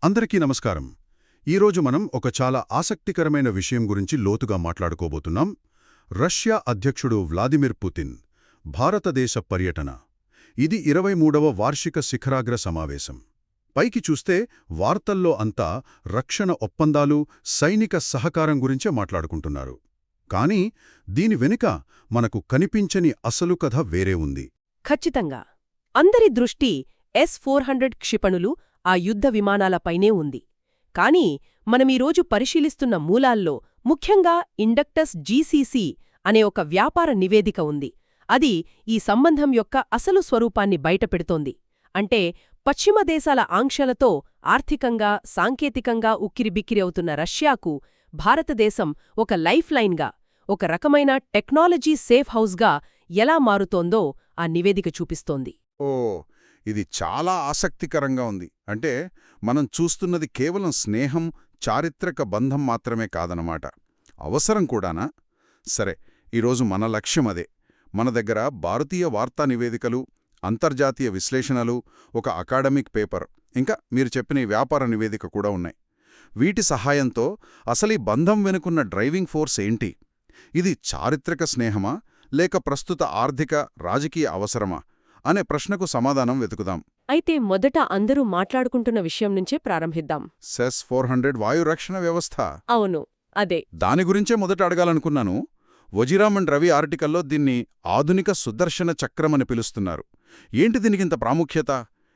అందరికీ నమస్కారం. ఈరోజు మనం ఒక చాలా ఆసక్తికరమైన విషయం గురించి లోతుగా మాట్లాడుకోబోతున్నాం. రష్యా అధ్యక్షుడు వ్లాదిమిర్ పుతిన్ భారతదేశ పర్యటన. ఇది 23వ వార్షిక శిఖరాగ్ర సమావేశం. పైకి చూస్తే వార్తల్లో అంతా రక్షణ ఒప్పందాలు, సైనిక సహకారం గురించే మాట్లాడుకుంటున్నారు. కానీ దీని వెనుక మనకు కనిపించని అసలు కథ వేరే ఉంది. ఖచ్చితంగా అందరి దృష్టి S-400 క్షిపణులు, ఆ యుద్ధ విమానాలపైనే ఉంది. కానీ మనమీరోజు పరిశీలిస్తున్న మూలాల్లో ముఖ్యంగా ఇండక్టస్ జీసీసీ అనే ఒక వ్యాపార నివేదిక ఉంది. అది ఈ సంబంధం యొక్క అసలు స్వరూపాన్ని బయటపెడుతోంది. అంటే పశ్చిమ దేశాల ఆంక్షలతో ఆర్థికంగా, సాంకేతికంగా ఉక్కిరిబిక్కిరి అవుతున్న రష్యాకు భారతదేశం ఒక లైఫ్ లైన్గా, ఒక రకమైన టెక్నాలజీ సేఫ్ హౌస్గా ఎలా మారుతోందో ఆ నివేదిక చూపిస్తోంది. ఓ, ఇది చాలా ఆసక్తికరంగా ఉంది. అంటే మనం చూస్తున్నది కేవలం స్నేహం, చారిత్రక బంధం మాత్రమే కాదనమాట, అవసరం కూడానా? సరే, ఈరోజు మన లక్ష్యం అదే. మన దగ్గర భారతీయ వార్తా నివేదికలు, అంతర్జాతీయ విశ్లేషణలు, ఒక అకాడమిక్ పేపర్, ఇంకా మీరు చెప్పిన ఈ వ్యాపార నివేదిక కూడా ఉన్నాయి. వీటి సహాయంతో అసలీ బంధం వెనుకున్న డ్రైవింగ్ ఫోర్స్ ఏంటి? ఇది చారిత్రక స్నేహమా, లేక ప్రస్తుత ఆర్థిక, రాజకీయ అవసరమా అనే ప్రశ్నకు సమాధానం వెతుకుదాం. అయితే మొదట అందరూ మాట్లాడుకుంటున్న విషయం నుంచే ప్రారంభిద్దాం. S-400 వాయురక్షణ వ్యవస్థ. అవును, అదే. దాని గురించే మొదట అడగాలనుకున్నాను. వజీరామ్ అండ్ రవి ఆర్టికల్లో దీన్ని ఆధునిక సుదర్శన చక్రమని పిలుస్తున్నారు. ఏంటి దీనికింత ప్రాముఖ్యత?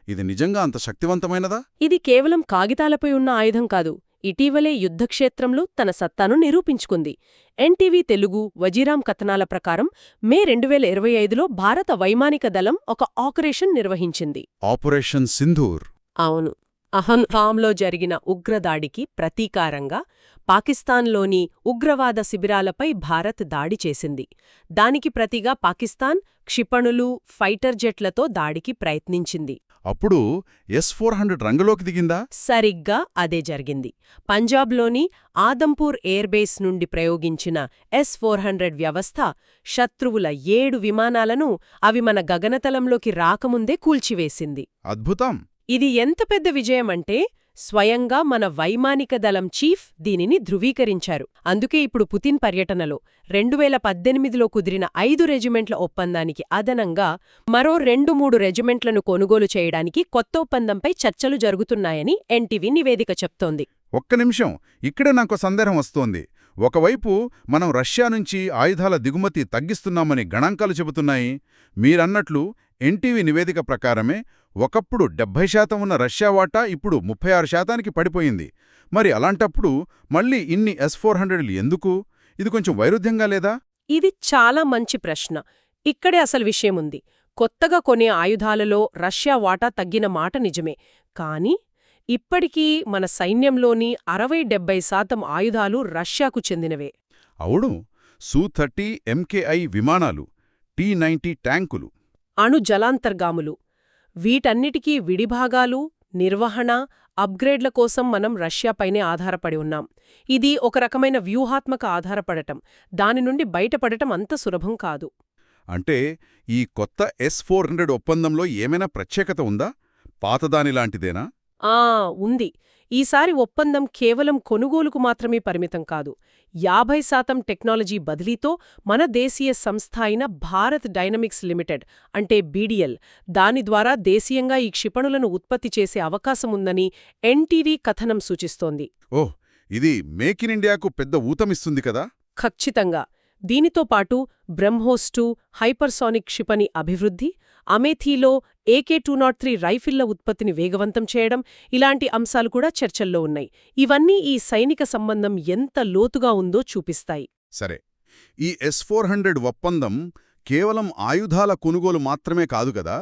ఇది నిజంగా అంత శక్తివంతమైనదా? ఇది కేవలం కాగితాలపై ఉన్న ఆయుధం కాదు. ఇటీవలే యుద్ధక్షేత్రంలో తన సత్తాను నిరూపించుకుంది. ఎన్టీవీ తెలుగు వజీరాం కథనాల ప్రకారం మే 2025లో భారత వైమానిక దళం ఒక ఆపరేషన్ నిర్వహించింది. ఆపరేషన్ సింధూర్. అవును. అహంఫామ్లో జరిగిన ఉగ్రదాడికి ప్రతీకారంగా పాకిస్తాన్లోని ఉగ్రవాద శిబిరాలపై భారత్ దాడి చేసింది. దానికి ప్రతిగా పాకిస్తాన్ క్షిపణులు, ఫైటర్ జెట్లతో దాడికి ప్రయత్నించింది. అప్పుడు S-400 రంగులోకి దిగిందా? సరిగ్గా అదే జరిగింది. పంజాబ్లోని ఆదంపూర్ ఎయిర్బేస్ నుండి ప్రయోగించిన S-400 వ్యవస్థ శత్రువుల 7 విమానాలను అవి మన గగనతలంలోకి రాకముందే కూల్చివేసింది. అద్భుతం. ఇది ఎంత పెద్ద విజయమంటే స్వయంగా మన వైమానిక దళం చీఫ్ దీనిని ధృవీకరించారు. అందుకే ఇప్పుడు పుతిన్ పర్యటనలో 2018లో కుదిరిన 5 రెజిమెంట్ల ఒప్పందానికి అదనంగా మరో 2-3 రెజిమెంట్లను కొనుగోలు చేయడానికి కొత్త ఒప్పందంపై చర్చలు జరుగుతున్నాయని ఎన్టీవీ నివేదిక చెప్తోంది. ఒక్క నిమిషం, ఇక్కడే నాకు సందేహం వస్తోంది. ఒకవైపు మనం రష్యా నుంచి ఆయుధాల దిగుమతి తగ్గిస్తున్నామని గణాంకాలు చెబుతున్నాయి. మీరన్నట్లు ఎన్టీవీ నివేదిక ప్రకారమే ఒకప్పుడు 70% ఉన్న రష్యా వాటా ఇప్పుడు 36%కి పడిపోయింది. మరి అలాంటప్పుడు మళ్ళీ ఇన్ని S-400లు ఎందుకు? ఇది కొంచెం వైరుధ్యంగా లేదా? ఇది చాలా మంచి ప్రశ్న. ఇక్కడే అసలు విషయముంది. కొత్తగా కొనే ఆయుధాలలో రష్యా వాటా తగ్గిన మాట నిజమే. కానీ ఇప్పటికీ మన సైన్యంలోని 60-70% ఆయుధాలు రష్యాకు చెందినవే. అవును. Su-30 MKI విమానాలు, T-90 ట్యాంకులు, అణు జలాంతర్గాములు, వీటన్నిటికీ విడిభాగాలు, నిర్వహణ, అప్గ్రేడ్ల కోసం మనం రష్యాపైనే ఆధారపడి ఉన్నాం. ఇది ఒక రకమైన వ్యూహాత్మక ఆధారపడటం. దాని నుండి బయటపడటం అంత సులభం కాదు. అంటే ఈ కొత్త S-400 ఒప్పందంలో ఏమైనా ప్రత్యేకత ఉందా? పాతదానిలాంటిదేనా? ఉంది. ఈసారి ఒప్పందం కేవలం కొనుగోలుకు మాత్రమే పరిమితం కాదు. 50% టెక్నాలజీ బదిలీతో మన దేశీయ సంస్థ అయిన భారత్ డైనమిక్స్ లిమిటెడ్, అంటే BDL, దాని ద్వారా దేశీయంగా ఈ క్షిపణులను ఉత్పత్తి చేసే అవకాశముందని ఎన్టీవీ కథనం సూచిస్తోంది. ఓహ్, ఇది మేక్ ఇన్ ఇండియాకు పెద్ద ఊతమిస్తుంది కదా? ఖచ్చితంగా. దీనితో పాటు బ్రహ్మోస్-2 హైపర్సానిక్ క్షిపణి అభివృద్ధి, అమేథీలో AK-203 రైఫిళ్ల ఉత్పత్తిని వేగవంతం చేయడం, ఇలాంటి అంశాలు కూడా చర్చల్లో ఉన్నాయి. ఇవన్నీ ఈ సైనిక సంబంధం ఎంత లోతుగా ఉందో చూపిస్తాయి. సరే, ఈ S-400 ఒప్పందం కేవలం ఆయుధాల కొనుగోలు మాత్రమే కాదు కదా?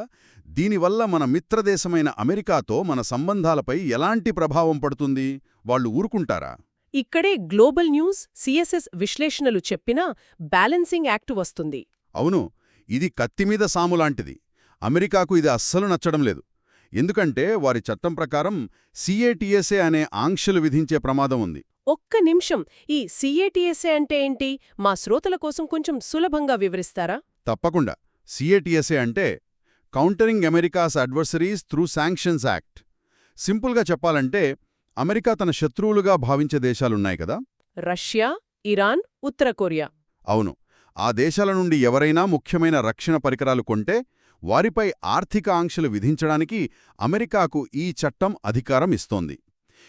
దీనివల్ల మన మిత్రదేశమైన అమెరికాతో మన సంబంధాలపై ఎలాంటి ప్రభావం పడుతుంది? వాళ్ళు ఊరుకుంటారా? ఇక్కడే గ్లోబల్ న్యూస్, CSS విశ్లేషణలు చెప్పిన బ్యాలెన్సింగ్ యాక్ట్ వస్తుంది. అవును, ఇది కత్తిమీద సాములాంటిది. అమెరికాకు ఇది అస్సలు నచ్చడం లేదు. ఎందుకంటే వారి చట్టం ప్రకారం CATSA అనే ఆంక్షలు విధించే ప్రమాదం ఉంది. ఒక్క నిమిషం, ఈ CATSA అంటే ఏంటి? మా శ్రోతల కోసం కొంచెం సులభంగా వివరిస్తారా? తప్పకుండా. CATSA అంటే countering America's adversaries through sanctions act. సింపుల్గా చెప్పాలంటే అమెరికా తన శత్రువులుగా భావించే దేశాలున్నాయి కదా? రష్యా, ఇరాన్, ఉత్తర కొరియా. అవును. ఆ దేశాల నుండి ఎవరైనా ముఖ్యమైన రక్షణ పరికరాలు కొంటే వారిపై ఆర్థిక ఆంక్షలు విధించడానికి అమెరికాకు ఈ చట్టం అధికారం ఇస్తోంది.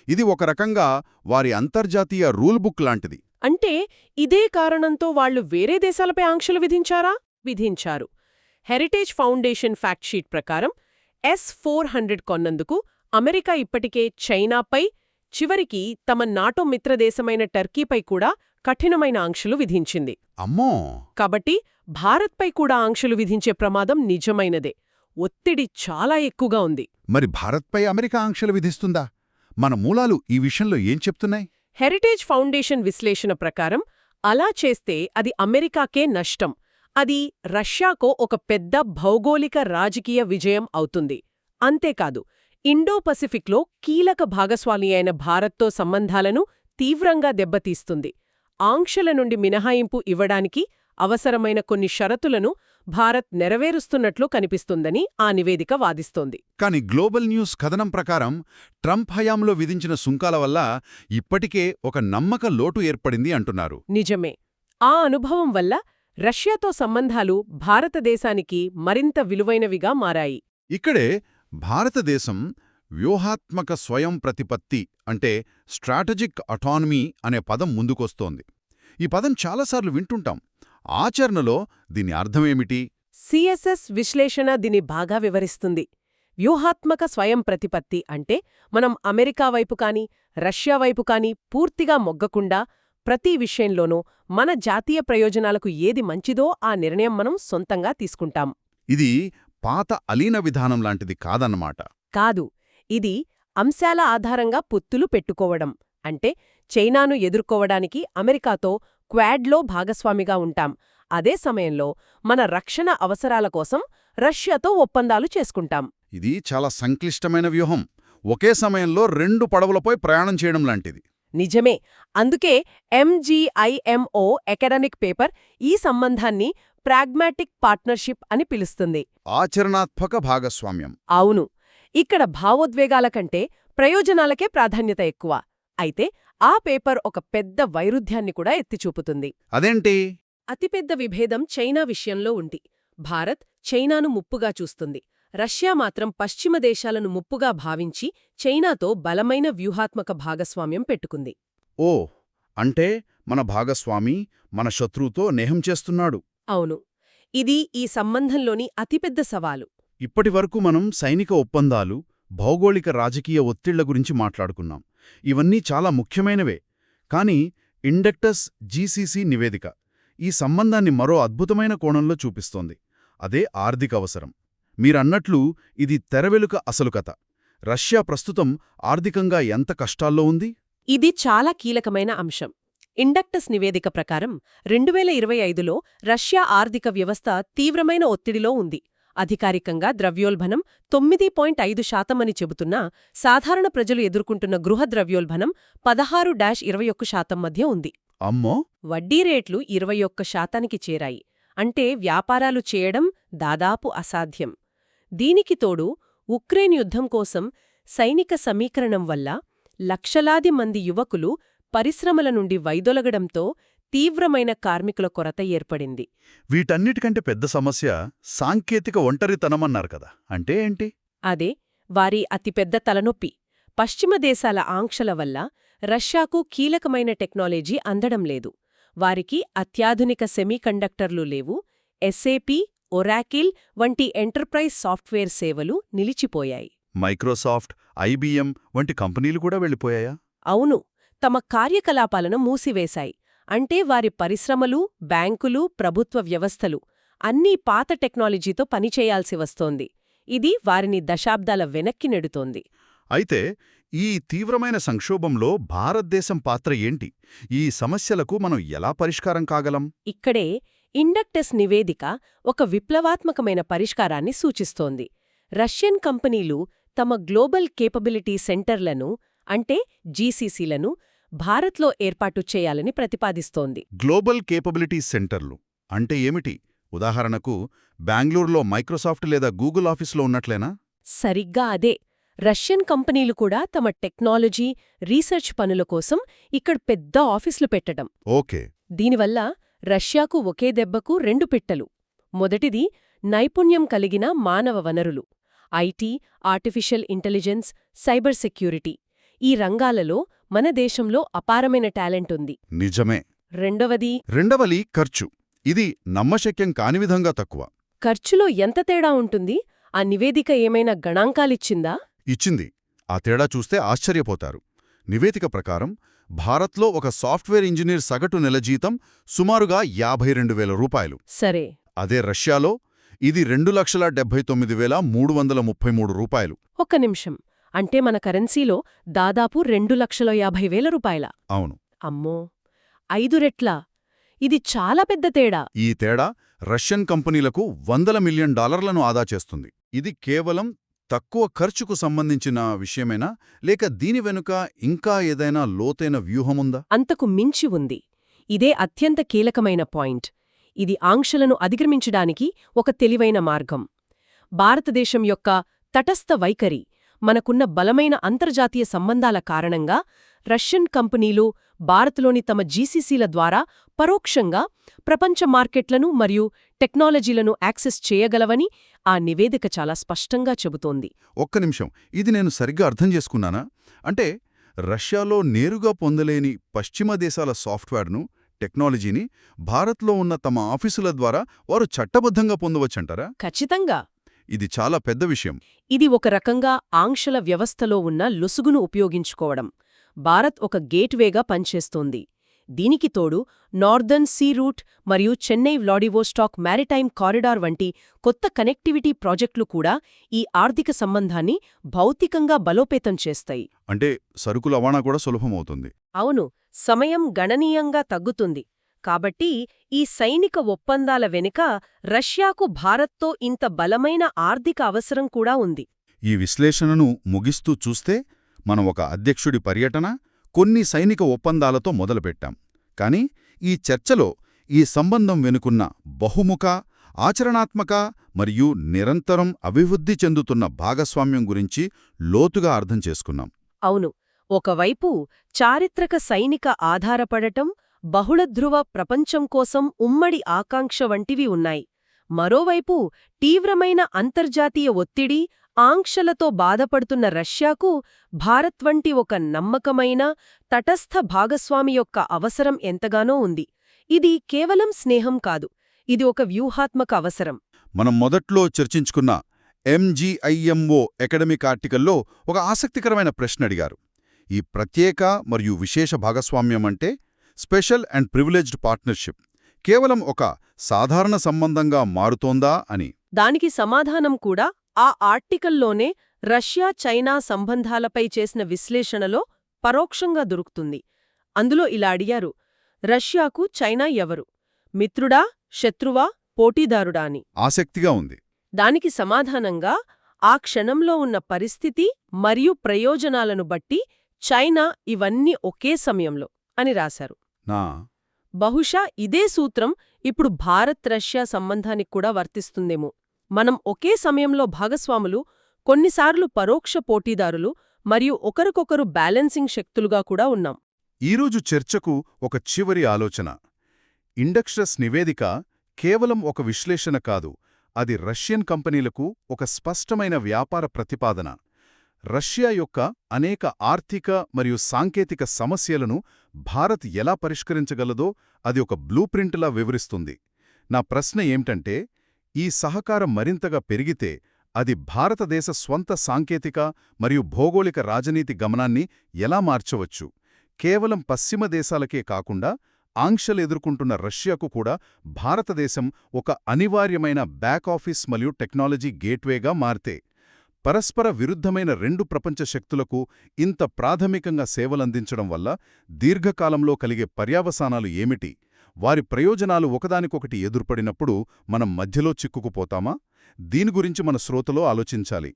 ఇది ఒక రకంగా వారి అంతర్జాతీయ రూల్ బుక్ లాంటిది. అంటే ఇదే కారణంతో వాళ్లు వేరే దేశాలపై ఆంక్షలు విధించారా? విధించారు. హెరిటేజ్ ఫౌండేషన్ ఫ్యాక్ట్షీట్ ప్రకారం S-400 కొన్నందుకు అమెరికా ఇప్పటికే చైనాపై, చివరికి తమ నాటో మిత్రదేశమైన టర్కీపై కూడా కఠినమైన ఆంక్షలు విధించింది. అమ్మో! కాబట్టి భారత్పై కూడా ఆంక్షలు విధించే ప్రమాదం నిజమైనదే. ఒత్తిడి చాలా ఎక్కువగా ఉంది. మరి భారత్పై అమెరికా ఆంక్షలు విధిస్తుందా? మన మూలాలు ఈ విషయంలో ఏం చెప్తున్నాయి? హెరిటేజ్ ఫౌండేషన్ విశ్లేషణ ప్రకారం అలా చేస్తే అది అమెరికాకే నష్టం. అది రష్యాకో ఒక పెద్ద భౌగోళిక రాజకీయ విజయం అవుతుంది. అంతేకాదు, ఇండో-పసిఫిక్లో కీలక భాగస్వామి అయిన భారత్తో సంబంధాలను తీవ్రంగా దెబ్బతీస్తుంది. ఆంక్షల నుండి మినహాయింపు ఇవ్వడానికి అవసరమైన కొన్ని షరతులను భారత్ నెరవేరుస్తున్నట్లు కనిపిస్తుందని ఆ నివేదిక వాదిస్తోంది. కాని గ్లోబల్ న్యూస్ కథనం ప్రకారం ట్రంప్ హయాంలో విధించిన సుంకాల వల్ల ఇప్పటికే ఒక నమ్మక లోటు ఏర్పడింది అంటున్నారు. నిజమే. ఆ అనుభవం వల్ల రష్యాతో సంబంధాలు భారతదేశానికి మరింత విలువైనవిగా మారాయి. ఇక్కడే భారతదేశం వ్యూహాత్మక స్వయం ప్రతిపత్తి అంటే స్ట్రాటజిక్ అటానమీ అనే పదం ముందుకొస్తోంది. ఈ పదం చాలాసార్లు వింటుంటాం. ఆచరణలో దీని అర్థమేమిటి? సిఎస్ఎస్ విశ్లేషణ దీని బాగా వివరిస్తుంది. వ్యూహాత్మక స్వయం ప్రతిపత్తి అంటే మనం అమెరికా వైపు కాని, రష్యా వైపు కాని పూర్తిగా మొగ్గకుండా ప్రతి విషయంలోనూ మన జాతీయ ప్రయోజనాలకు ఏది మంచిదో ఆ నిర్ణయం మనం సొంతంగా తీసుకుంటాం. ఇది పాత అలీన విధానం లాంటిది కాదన్నమాట. కాదు, ఇది అంశాల ఆధారంగా పొత్తులు పెట్టుకోవడం. అంటే చైనాను ఎదుర్కోవడానికి అమెరికాతో క్వాడ్లో భాగస్వామిగా ఉంటాం. అదే సమయంలో మన రక్షణ అవసరాల కోసం రష్యాతో ఒప్పందాలు చేసుకుంటాం. ఇది చాలా సంక్లిష్టమైన వ్యూహం. ఒకే సమయంలో 2 పడవలపై ప్రయాణం చేయడం లాంటిది. నిజమే. అందుకే MGIMO అకాడమిక్ పేపర్ ఈ సంబంధాన్ని ప్రాగ్మాటిక్ పార్ట్నర్షిప్ అని పిలుస్తుంది. ఆచరణాత్మక భాగస్వామ్యం. అవును. ఇక్కడ భావోద్వేగాల కంటే ప్రయోజనాలకే ప్రాధాన్యత ఎక్కువ. అయితే ఆ పేపర్ ఒక పెద్ద వైరుధ్యాన్ని కూడా ఎత్తిచూపుతుంది. అదేంటి? అతిపెద్ద విభేదం చైనా విషయంలో ఉంది. భారత్ చైనాను ముప్పుగా చూస్తుంది. రష్యా మాత్రం పశ్చిమ దేశాలను ముప్పుగా భావించి చైనాతో బలమైన వ్యూహాత్మక భాగస్వామ్యం పెట్టుకుంది. ఓ, అంటే మన భాగస్వామి మన శత్రువుతో నేహం చేస్తున్నాడు. అవును. ఇది ఈ సంబంధంలోని అతిపెద్ద సవాలు. ఇప్పటివరకు మనం సైనిక ఒప్పందాలు, భౌగోళిక రాజకీయ ఒత్తిళ్ల గురించి మాట్లాడుకున్నాం. ఇవన్నీ చాలా ముఖ్యమైనవే. కాని ఇండక్టస్ జీసీసీ నివేదిక ఈ సంబంధాన్ని మరో అద్భుతమైన కోణంలో చూపిస్తోంది. అదే ఆర్థిక అవసరం. మీరన్నట్లు ఇది తెరవెలుక అసలు కథ. రష్యా ప్రస్తుతం ఆర్థికంగా ఎంత కష్టాల్లో ఉంది? ఇది చాలా కీలకమైన అంశం. ఇండక్టస్ నివేదిక ప్రకారం 2025లో రష్యా ఆర్థిక వ్యవస్థ తీవ్రమైన ఒత్తిడిలో ఉంది. అధికారికంగా ద్రవ్యోల్బణం 9.5% అని చెబుతున్నా సాధారణ ప్రజలు ఎదుర్కొంటున్న గృహ ద్రవ్యోల్బణం 16-21% మధ్య ఉంది. అమ్మో! వడ్డీ రేట్లు 21%కి చేరాయి. అంటే వ్యాపారాలు చేయడం దాదాపు అసాధ్యం. దీనికి తోడు ఉక్రెయిన్ యుద్ధం కోసం సైనిక సమీకరణం వల్ల లక్షలాది మంది యువకులు పరిశ్రమల నుండి వైదొలగడంతో తీవ్రమైన కార్మికుల కొరత ఏర్పడింది. వీటన్నిటికంటే పెద్ద సమస్య సాంకేతిక ఒంటరితనమన్నారు కదా. అంటే ఏంటి? అదే వారి అతిపెద్ద తలనొప్పి. పశ్చిమ దేశాల ఆంక్షల వల్ల రష్యాకు కీలకమైన టెక్నాలజీ అందడం లేదు. వారికి అత్యాధునిక సెమీకండక్టర్లు లేవు. SAP, ఒరాకిల్ వంటి ఎంటర్ప్రైజ్ సాఫ్ట్వేర్ సేవలు నిలిచిపోయాయి. మైక్రోసాఫ్ట్, IBM వంటి కంపెనీలు కూడా వెళ్ళిపోయాయా? అవును. తమ కార్యకలాపాలను మూసివేశాయి. అంటే వారి పరిశ్రమలు, బ్యాంకులు, ప్రభుత్వ వ్యవస్థలు అన్నీ పాత టెక్నాలజీతో పనిచేయాల్సి వస్తోంది. ఇది వారిని దశాబ్దాల వెనక్కి నెడుతోంది. అయితే ఈ తీవ్రమైన సంక్షోభంలో భారతదేశం పాత్ర ఏంటి? ఈ సమస్యలకు మనం ఎలా పరిష్కారం కాగలం? ఇక్కడే ఇండక్టస్ నివేదిక ఒక విప్లవాత్మకమైన పరిష్కారాన్ని సూచిస్తోంది. రష్యన్ కంపెనీలు తమ గ్లోబల్ కేపబిలిటీ సెంటర్లను అంటే జీసీసీలను భారత్లో ఏర్పాటు చేయాలని ప్రతిపాదిస్తోంది. గ్లోబల్ కేపబిలిటీ సెంటర్లు అంటే ఏమిటి? ఉదాహరణకు బెంగళూరులో మైక్రోసాఫ్ట్ లేదా గూగుల్ ఆఫీసులో ఉన్నట్లేనా? సరిగ్గా అదే. రష్యన్ కంపెనీలు కూడా తమ టెక్నాలజీ, రీసెర్చ్ పనుల కోసం ఇక్కడ పెద్ద ఆఫీసులు పెట్టడం. ఓకే. దీనివల్ల రష్యాకు ఒకే దెబ్బకు రెండు పిట్టలు. మొదటిది నైపుణ్యం కలిగిన మానవ వనరులు. IT, artificial intelligence, cyber security. ఈ రంగాలలో మన దేశంలో అపారమైన టాలెంట్ ఉంది. నిజమే. రెండవది ఖర్చు. ఇది నమ్మశక్యం కాని విధంగా తక్కువ. ఖర్చులో ఎంత తేడా ఉంటుంది? ఆ నివేదిక ఏమైనా గణాంకాలిచ్చిందా? ఇచ్చింది. ఆ తేడా చూస్తే ఆశ్చర్యపోతారు. నివేదిక ప్రకారం భారత్లో ఒక సాఫ్ట్వేర్ ఇంజనీర్ సగటు నెల జీతం సుమారుగా 52,000 రూపాయలు. సరే. అదే రష్యాలో ఇది 2,79,333 రూపాయలు. ఒక్క నిమిషం. అంటే మన కరెన్సీలో దాదాపు 2,50,000 రూపాయల. అవును. అమ్మో, 5 రెట్లా? ఇది చాలా పెద్ద తేడా. ఈ తేడా రష్యన్ కంపెనీలకు $100 మిలియన్ ఆదా చేస్తుంది. ఇది కేవలం తక్కువ ఖర్చుకు సంబంధించిన విషయమేనా, లేక దీని వెనుక ఇంకా ఏదైనా లోతైన వ్యూహముందా? అంతకు మించి ఉంది. ఇదే అత్యంత కీలకమైన పాయింట్. ఇది ఆంక్షలను అధిగమించడానికి ఒక తెలివైన మార్గం. భారతదేశం యొక్క తటస్థ వైఖరి, మనకున్న బలమైన అంతర్జాతీయ సంబంధాల కారణంగా రష్యన్ కంపెనీలు భారత్లోని తమ జీసీసీల ద్వారా పరోక్షంగా ప్రపంచ మార్కెట్లను మరియు టెక్నాలజీలను యాక్సెస్ చేయగలవని ఆ నివేదిక చాలా స్పష్టంగా చెబుతోంది. ఒక్క నిమిషం, ఇది నేను సరిగ్గా అర్థం చేసుకున్నానా? అంటే రష్యాలో నేరుగా పొందలేని పశ్చిమ దేశాల సాఫ్ట్వేర్ను, టెక్నాలజీని భారత్లో ఉన్న తమ ఆఫీసుల ద్వారా వారు చట్టబద్ధంగా పొందవచ్చంటారా? ఖచ్చితంగా. ఇది చాలా పెద్ద విషయం. ఇది ఒక రకంగా ఆంక్షల వ్యవస్థలో ఉన్న లొసుగును ఉపయోగించుకోవడం. భారత్ ఒక గేట్వేగా పనిచేస్తోంది. దీనికి తోడు నార్దర్న్ సీ రూట్ మరియు చెన్నై వ్లాడివోస్టాక్ మ్యారిటైమ్ కారిడార్ వంటి కొత్త కనెక్టివిటీ ప్రాజెక్టులు కూడా ఈ ఆర్థిక సంబంధాన్ని భౌతికంగా బలోపేతం చేస్తాయి. అంటే సరుకుల రవాణా కూడా సులభమవుతుంది. అవును, సమయం గణనీయంగా తగ్గుతుంది. కాబట్టి ఈ సైనిక ఒప్పందాల వెనుక రష్యాకు భారత్తో ఇంత బలమైన ఆర్థిక అవసరం కూడా ఉంది. ఈ విశ్లేషణను ముగిస్తూ చూస్తే మనం ఒక అధ్యక్షుడి పర్యటన, కొన్ని సైనిక ఒప్పందాలతో మొదలుపెట్టాం. కాని ఈ చర్చలో ఈ సంబంధం వెనుకున్న బహుముఖ, ఆచరణాత్మక మరియు నిరంతరం అభివృద్ధి చెందుతున్న భాగస్వామ్యం గురించి లోతుగా అర్థం చేసుకున్నాం. అవును, ఒకవైపు చారిత్రక సైనిక ఆధారపడటం, బహుళధ్రువ ప్రపంచం కోసం ఉమ్మడి ఆకాంక్ష వంటివి ఉన్నాయి. మరోవైపు తీవ్రమైన అంతర్జాతీయ ఒత్తిడి, ఆంక్షలతో బాధపడుతున్న రష్యాకు భారత్ వంటి ఒక నమ్మకమైన, తటస్థ భాగస్వామి యొక్క అవసరం ఎంతగానో ఉంది. ఇది కేవలం స్నేహం కాదు, ఇది ఒక వ్యూహాత్మక అవసరం. మనం మొదట్లో చర్చించుకున్న MGIMO అకాడమిక్ ఆర్టికల్లో ఒక ఆసక్తికరమైన ప్రశ్న అడిగారు. ఈ ప్రత్యేక మరియు విశేష భాగస్వామ్యం అంటే స్పెషల్ అండ్ ప్రివిలేజ్డ్ పార్ట్నర్షిప్ కేవలం ఒక సాధారణ సంబంధంగా మారుతోందా అని. దానికి సమాధానం కూడా ఆ ఆర్టికల్లోనే రష్యా చైనా సంబంధాలపై చేసిన విశ్లేషణలో పరోక్షంగా దొరుకుతుంది. అందులో ఇలా అడిగారు: రష్యాకు చైనా ఎవరు? మిత్రుడా, శత్రువా, పోటీదారుడా అని. ఆసక్తిగా ఉంది. దానికి సమాధానంగా ఆ క్షణంలో ఉన్న పరిస్థితి మరియు ప్రయోజనాలను బట్టి చైనా ఇవన్నీ ఒకే సమయంలో అని రాశారు. బహుశా ఇదే సూత్రం ఇప్పుడు భారత్-రష్యా సంబంధానికి కూడా వర్తిస్తుందేమో. మనం ఒకే సమయంలో భాగస్వాములు, కొన్నిసార్లు పరోక్ష పోటీదారులు మరియు ఒకరికొకరు బ్యాలెన్సింగ్ శక్తులుగా కూడా ఉన్నాం. ఈరోజు చర్చకు ఒక చివరి ఆలోచన. ఇండక్షస్ నివేదిక కేవలం ఒక విశ్లేషణ కాదు, అది రష్యన్ కంపెనీలకు ఒక స్పష్టమైన వ్యాపార ప్రతిపాదన. రష్యా యొక్క అనేక ఆర్థిక మరియు సాంకేతిక సమస్యలను భారత్ ఎలా పరిష్కరించగలదో అది ఒక బ్లూప్రింట్లా వివరిస్తుంది. నా ప్రశ్న ఏమిటంటే, ఈ సహకారం మరింతగా పెరిగితే అది భారతదేశ స్వంత సాంకేతిక మరియు భౌగోళిక రాజనీతి గమనాన్ని ఎలా మార్చవచ్చు? కేవలం పశ్చిమ దేశాలకే కాకుండా ఆంక్షలు ఎదుర్కొంటున్న రష్యాకు కూడా భారతదేశం ఒక అనివార్యమైన బ్యాక్ ఆఫీస్ మరియు టెక్నాలజీ గేట్వేగా మారితే, పరస్పర విరుద్ధమైన రెండు ప్రపంచ శక్తులకు ఇంత ప్రాథమికంగా సేవలందించడం వల్ల దీర్ఘకాలంలో కలిగే పర్యవసానాలు ఏమిటి? వారి ప్రయోజనాలు ఒకదానికొకటి ఎదురుపడినప్పుడు మనం మధ్యలో చిక్కుకుపోతామా? దీని గురించి మన శ్రోతలో ఆలోచించాలి.